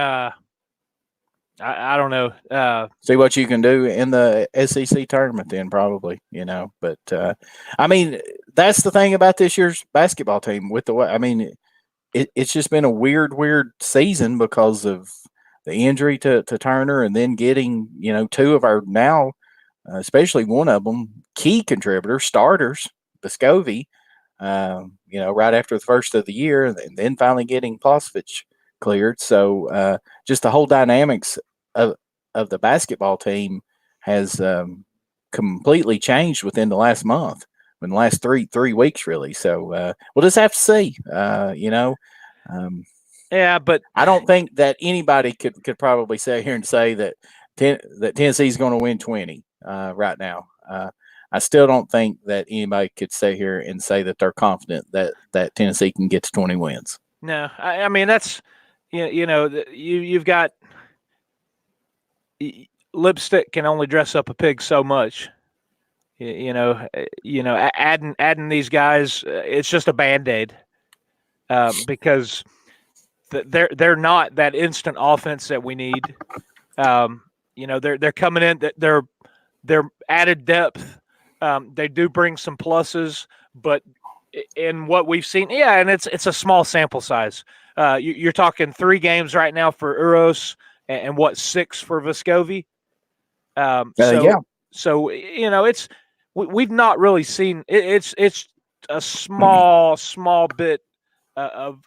I don't know. See what you can do in the SEC tournament, then probably, But I mean, that's the thing about this year's basketball team. With the way, I mean, it's just been a weird season because of the injury to Turner, and then getting two of our now, especially one of them, key contributors, starters, Vescovi, right after the first of the year, and then finally getting Plasvich cleared. So just the whole dynamics of the basketball team has completely changed within the last month, in the last three weeks, really. So we'll just have to see. Yeah, but I don't think that anybody could probably sit here and say that that Tennessee's going to win 20 right now. I still don't think that anybody could sit here and say that they're confident that Tennessee can get to 20 wins. No, I mean that's you've got lipstick can only dress up a pig so much. Adding these guys, it's just a Band-Aid because they're not that instant offense that we need. They're coming in. They're added depth. They do bring some pluses, but in what we've seen, and it's a small sample size. You're talking 3 games right now for Uros and what 6 for Vescovi. So it's we've not really seen it's a small bit of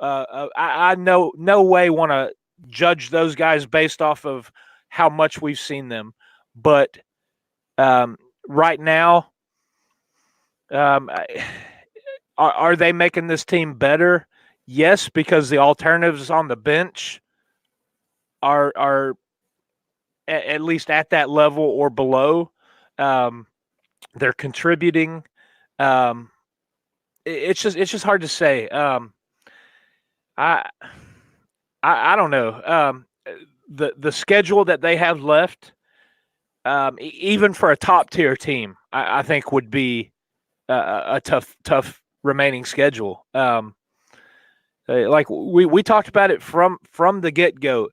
I no way want to judge those guys based off of how much we've seen them, but right now, are they making this team better? Yes, because the alternatives on the bench are at least at that level or below. They're contributing. It's just hard to say. I don't know. The schedule that they have left, even for a top tier team, I think would be a tough remaining schedule. Like we talked about it from the get go.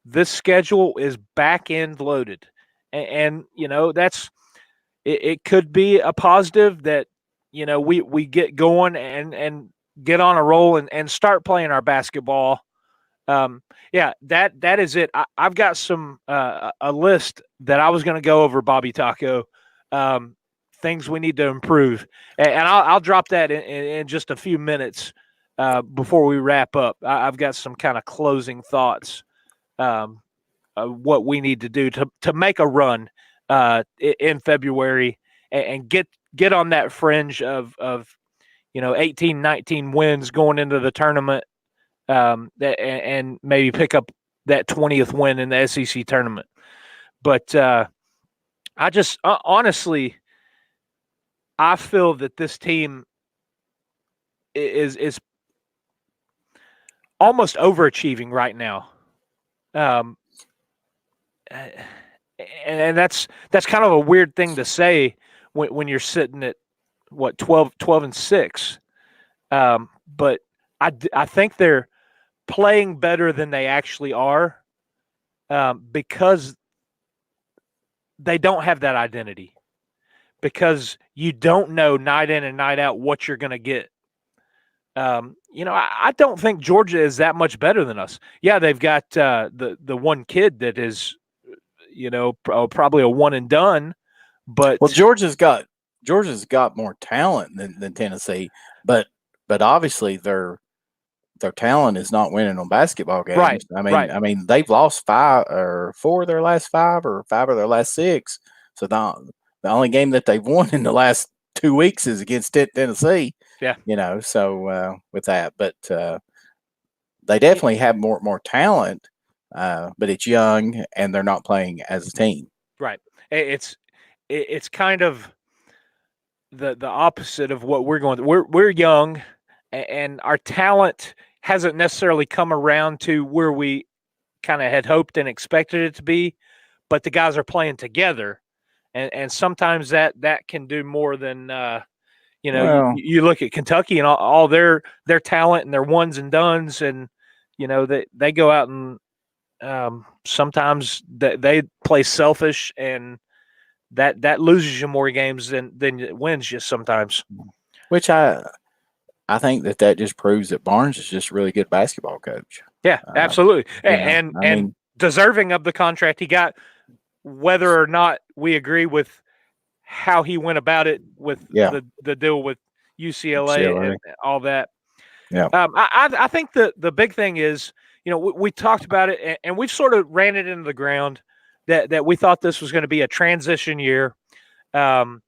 This schedule is back end loaded, and that's it. Could be a positive that we get going and get on a roll and start playing our basketball. That is it. I've got some a list that I was going to go over, Bobby Taco. Things we need to improve, and I'll drop that in just a few minutes before we wrap up. I've got some kind of closing thoughts. What we need to do to make a run in February and get on that fringe of 18, 19 wins going into the tournament, and maybe pick up that 20th win in the SEC tournament. But I just honestly, I feel that this team is almost overachieving right now. Um, and that's kind of a weird thing to say when you're sitting at what 12-6. But I think they're playing better than they actually are, because they don't have that identity, because you don't know night in and night out what you're going to get. I don't think Georgia is that much better than us. Yeah, they've got the one kid that is, probably a one and done. But well, Georgia's got more talent than Tennessee, but obviously their talent is not winning on basketball games. Right, I mean they've lost 4 of their last 5 or 5 of their last 6. So the only game that they've won in the last 2 weeks is against Tennessee. Yeah, so with that, but they definitely have more talent, but it's young and they're not playing as a team. Right. It's kind of the opposite of what we're going through. We're young, and our talent hasn't necessarily come around to where we kind of had hoped and expected it to be, but the guys are playing together, and sometimes that can do more than you look at Kentucky and all their talent and their ones and dones, and they go out and sometimes they play selfish, and that loses you more games than it wins you sometimes. Which I think that just proves that Barnes is just a really good basketball coach. Yeah, absolutely, and deserving of the contract he got, whether or not we agree with how he went about it with the deal with UCLA and all that. Yeah, I think the big thing is, we talked about it, and we've sort of ran it into the ground that we thought this was going to be a transition year. And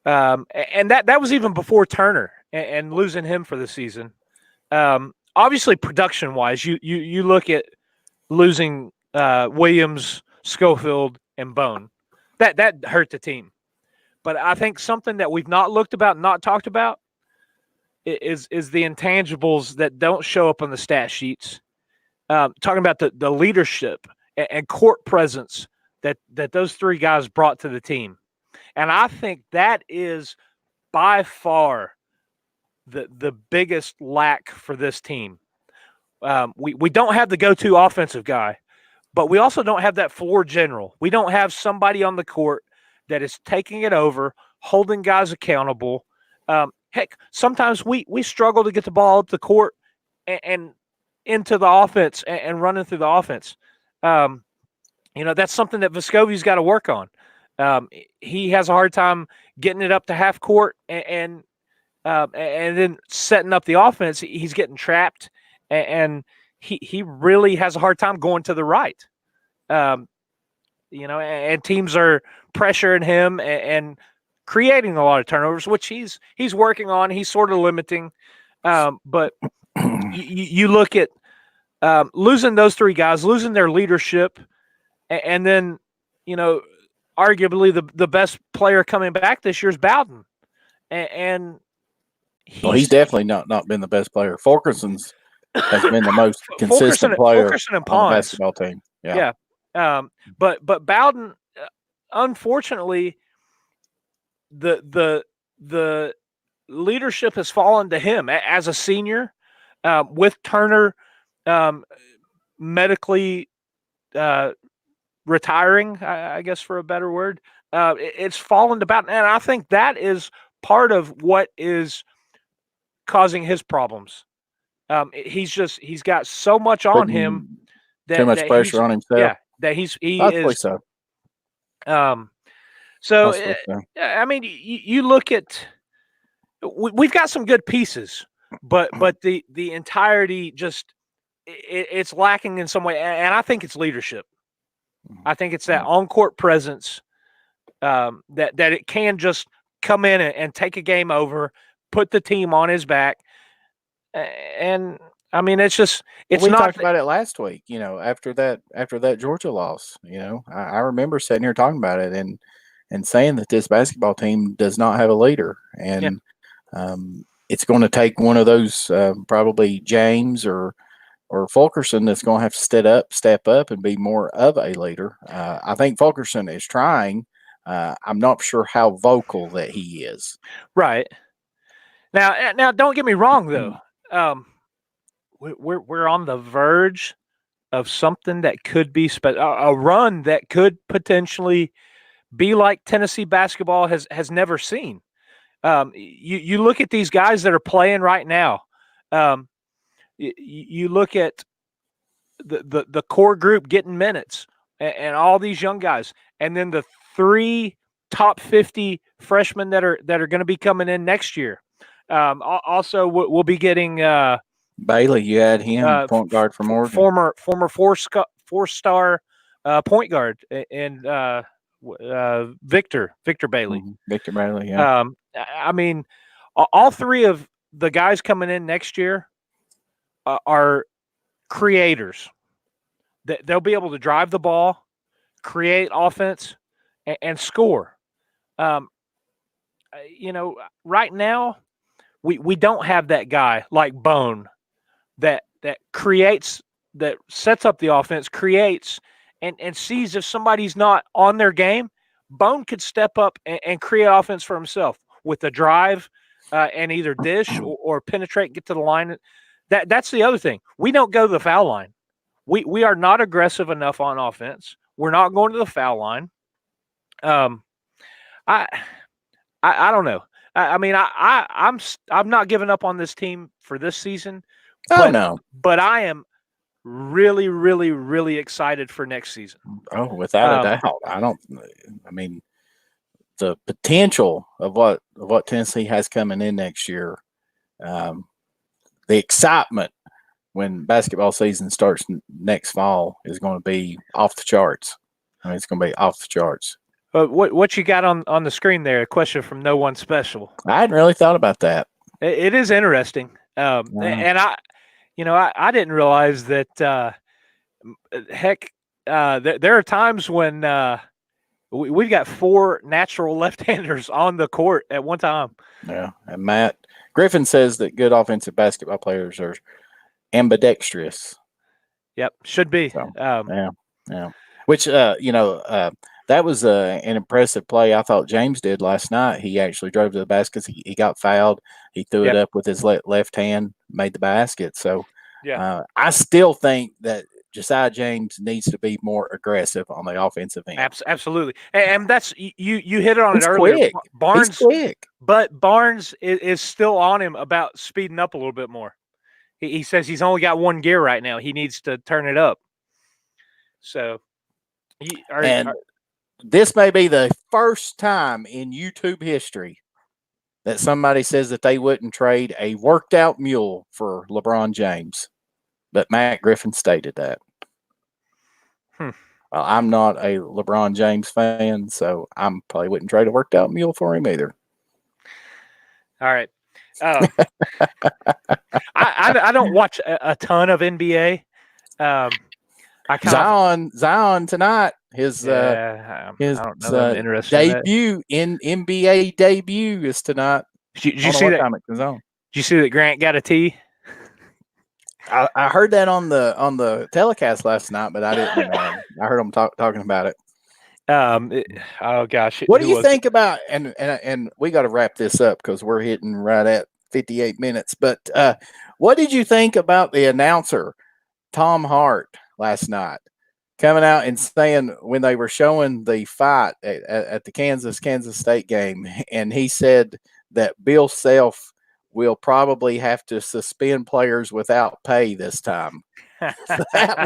that was even before Turner and losing him for the season. Obviously, production wise, you look at losing Williams, Schofield, and Bone. That hurt the team. But I think something that we've not talked about is the intangibles that don't show up on the stat sheets. Talking about the leadership and court presence that those 3 guys brought to the team. And I think that is by far the biggest lack for this team. We don't have the go-to offensive guy, but we also don't have that floor general. We don't have somebody on the court that is taking it over, holding guys accountable. Heck, sometimes we struggle to get the ball up the court and into the offense and running through the offense. That's something that Vescovi's got to work on. He has a hard time getting it up to half court and then setting up the offense. He's getting trapped, and he really has a hard time going to the right. And teams are pressuring him and creating a lot of turnovers, which he's working on. He's sort of limiting. But you look at losing those 3 guys, losing their leadership, and then, arguably the best player coming back this year is Bowden. And he's definitely not been the best player. Fulkerson's has been the most consistent player on the basketball team. Yeah. But Bowden, unfortunately, the leadership has fallen to him as a senior, with Turner medically retiring, I guess, for a better word. It's fallen to Bowden, and I think that is part of what is causing his problems. He's got so much on him too much pressure on himself. Yeah, that he Possibly is. So. I mean, you look at we've got some good pieces, but the entirety just it's lacking in some way, and I think it's leadership. I think it's that on-court presence that it can just come in and take a game over, put the team on his back, and I mean it's we talked about it last week. After that Georgia loss, I remember sitting here talking about it, and and saying that this basketball team does not have a leader. Yeah. And it's going to take one of those, probably James or Fulkerson, that's going to have to step up and be more of a leader. I think Fulkerson is trying. I'm not sure how vocal that he is. Right. Now, don't get me wrong though. We're on the verge of something that could be a run that could potentially be like Tennessee basketball has never seen. You look at these guys that are playing right now. You look at the core group getting minutes and all these young guys, and then the 3 top 50 freshmen that are going to be coming in next year. Also, we'll be getting Bailey. You had him, point guard from Oregon, former four-star point guard, and Victor Bailey. Victor Bailey. Yeah. I mean, all 3 of the guys coming in next year are creators. They'll be able to drive the ball, create offense, and score. Right now we don't have that guy like Bone that creates, that sets up the offense, creates, and sees if somebody's not on their game. Bone could step up and create offense for himself with a drive and either dish or penetrate and get to the line. That's the other thing. We don't go to the foul line. We are not aggressive enough on offense. We're not going to the foul line. I don't know. I'm not giving up on this team for this season. But I am really, really, really excited for next season. Oh, without a doubt. The potential of what Tennessee has coming in next year, the excitement when basketball season starts next fall is going to be off the charts. It's going to be off the charts. What you got on the screen there? A question from No One Special. I hadn't really thought about that. It is interesting, and I didn't realize that. There are times when we've got 4 natural left-handers on the court at one time. Yeah, and Matt Griffin says that good offensive basketball players are ambidextrous. Yep, should be. So, yeah. Which that was an impressive play I thought James did last night. He actually drove to the basket. He got fouled. He threw it up with his left hand, made the basket. So I still think that Josiah James needs to be more aggressive on the offensive end. Absolutely, and that's you hit it on He's it earlier. Quick. Barnes, he's quick, but Barnes is still on him about speeding up a little bit more. He says he's only got 1 gear right now. He needs to turn it up. So, this may be the first time in YouTube history that somebody says that they wouldn't trade a worked out mule for LeBron James. But Matt Griffin stated that. Well, I'm not a LeBron James fan, so I probably wouldn't trade a worked out mule for him either. All right. I don't watch a ton of NBA. Zion tonight, his debut in NBA debut is tonight. Did you see that? Did you see that Grant got a tee? I heard that on the telecast last night, but I didn't. I heard them talking about it. Oh gosh, what do you think about? And we got to wrap this up because we're hitting right at 58 minutes. But what did you think about the announcer Tom Hart last night coming out and saying when they were showing the fight at the Kansas State game, and he said that Bill Self will probably have to suspend players without pay this time. that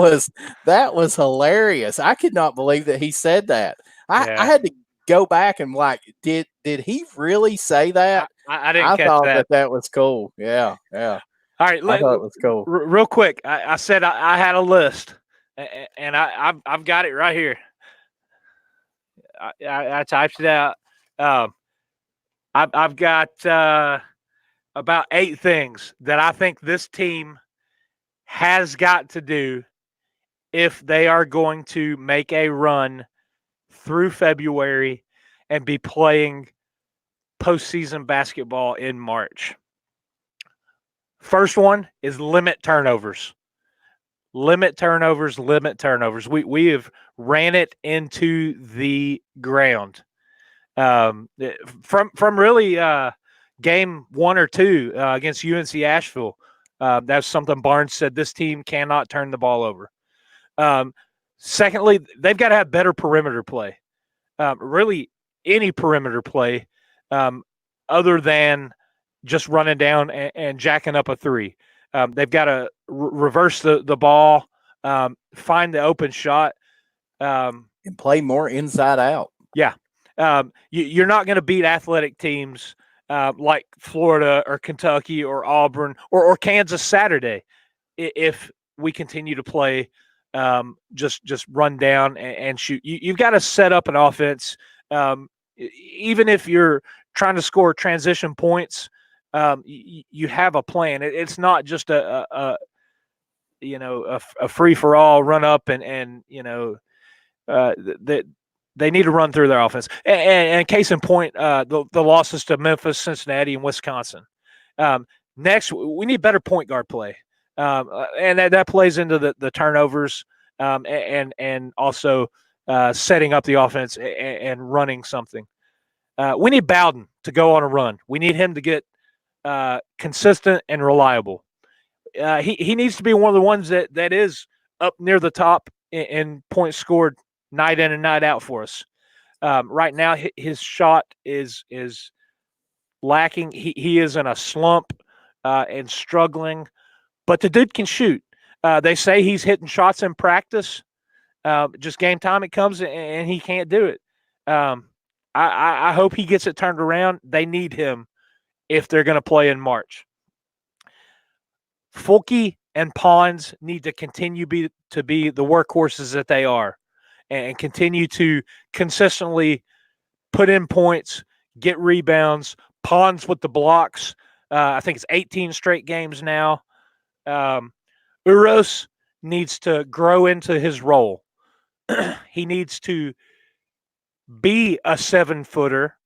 was hilarious. I could not believe that he said that. I had to go back and did he really say that? I didn't catch thought that was cool. Yeah. All right, I thought it was cool. Real quick, I said I had a list, and I've got it right here. I typed it out. I've got about 8 things that I think this team has got to do if they are going to make a run through February and be playing postseason basketball in March. First one is limit turnovers. Limit turnovers, limit turnovers. We have ran it into the ground. From really game 1 or 2 against UNC Asheville. That's something Barnes said. This team cannot turn the ball over. Secondly, they've got to have better perimeter play. Really, any perimeter play other than just running down and jacking up a three. They've got to reverse the ball, find the open shot. And play more inside out. Yeah. You're not going to beat athletic teams like Florida or Kentucky or Auburn or Kansas Saturday if we continue to play just run down and shoot. You've got to set up an offense, even if you're trying to score transition points. You have a plan. It's not just a free for all run up and that they need to run through their offense. And case in point, the losses to Memphis, Cincinnati, and Wisconsin. Next, we need better point guard play, and that plays into the turnovers and also setting up the offense and running something. We need Bowden to go on a run. We need him to get consistent and reliable. He needs to be one of the ones that is up near the top in points scored night in and night out for us. Right now, his shot is lacking. He is in a slump and struggling, but the dude can shoot. They say he's hitting shots in practice. Just game time it comes and he can't do it. I hope he gets it turned around. They need him if they're going to play in March. Fulke and Pons need to continue to be the workhorses that they are and continue to consistently put in points, get rebounds. Pons with the blocks. I think it's 18 straight games now. Uros needs to grow into his role. He needs to be a 7-footer,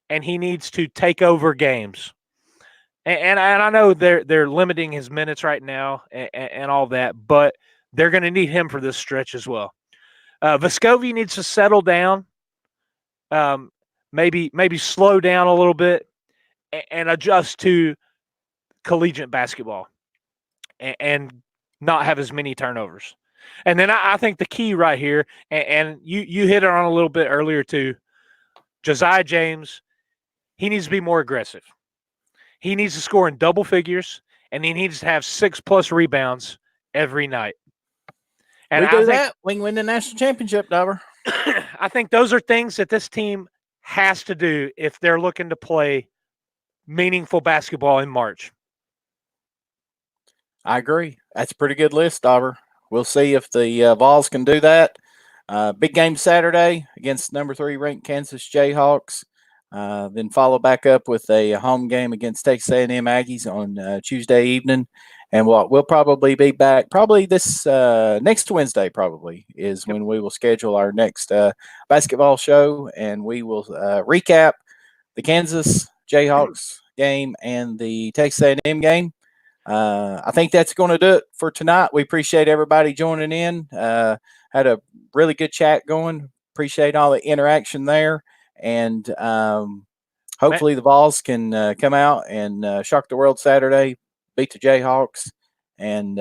and he needs to take over games. And I know they're limiting his minutes right now and all that, but they're going to need him for this stretch as well. Vescovi needs to settle down, maybe slow down a little bit, and adjust to collegiate basketball, and not have as many turnovers. And then I think the key right here, and you hit it on a little bit earlier too, Josiah James, he needs to be more aggressive. He needs to score in double figures, and he needs to have 6+ rebounds every night. And we do that, we can win the national championship, Dobber. I think those are things that this team has to do if they're looking to play meaningful basketball in March. I agree. That's a pretty good list, Dobber. We'll see if the Vols can do that. Big game Saturday against number 3 ranked Kansas Jayhawks. Then follow back up with a home game against Texas A&M Aggies on Tuesday evening. And we'll probably be back this next Wednesday probably is when we will schedule our next basketball show. And we will recap the Kansas Jayhawks game and the Texas A&M game. I think that's going to do it for tonight. We appreciate everybody joining in. Had a really good chat going. Appreciate all the interaction there. And hopefully the Vols can come out and shock the world Saturday, beat the Jayhawks, and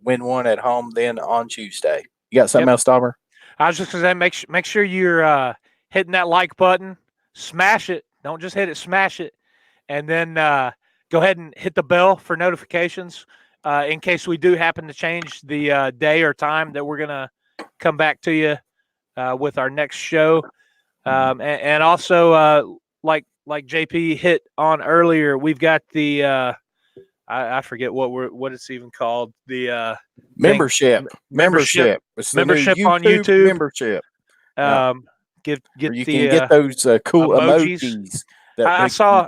win one at home then on Tuesday. You got something else, Dobber? I was just going to say, make sure you're hitting that like button. Smash it. Don't just hit it, smash it. And then go ahead and hit the bell for notifications in case we do happen to change the day or time that we're going to come back to you with our next show. And also, like JP hit on earlier, we've got the I forget what it's even called, the membership. It's membership on YouTube. Membership. Get you can get those cool emojis. I saw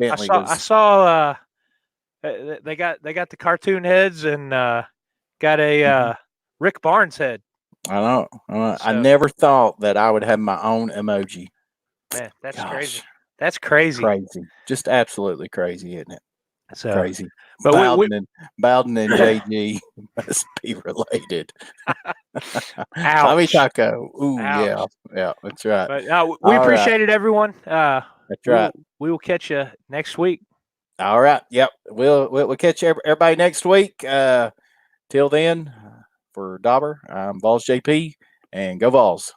they got the cartoon heads and got a Rick Barnes head. I know. I never thought that I would have my own emoji. Man, that's crazy. Gosh, That's crazy. crazy. Just absolutely crazy, isn't it? So, Crazy. but Bowden and JG must be related. Tommy ouch, Taco. Ooh, yeah. ouch. Yeah, that's right. But we All right. appreciate it, everyone. That's right. We will catch you next week. All right. Yep. We'll catch everybody next week. Till then, for Dobber, I'm Vols JP, and go Vols.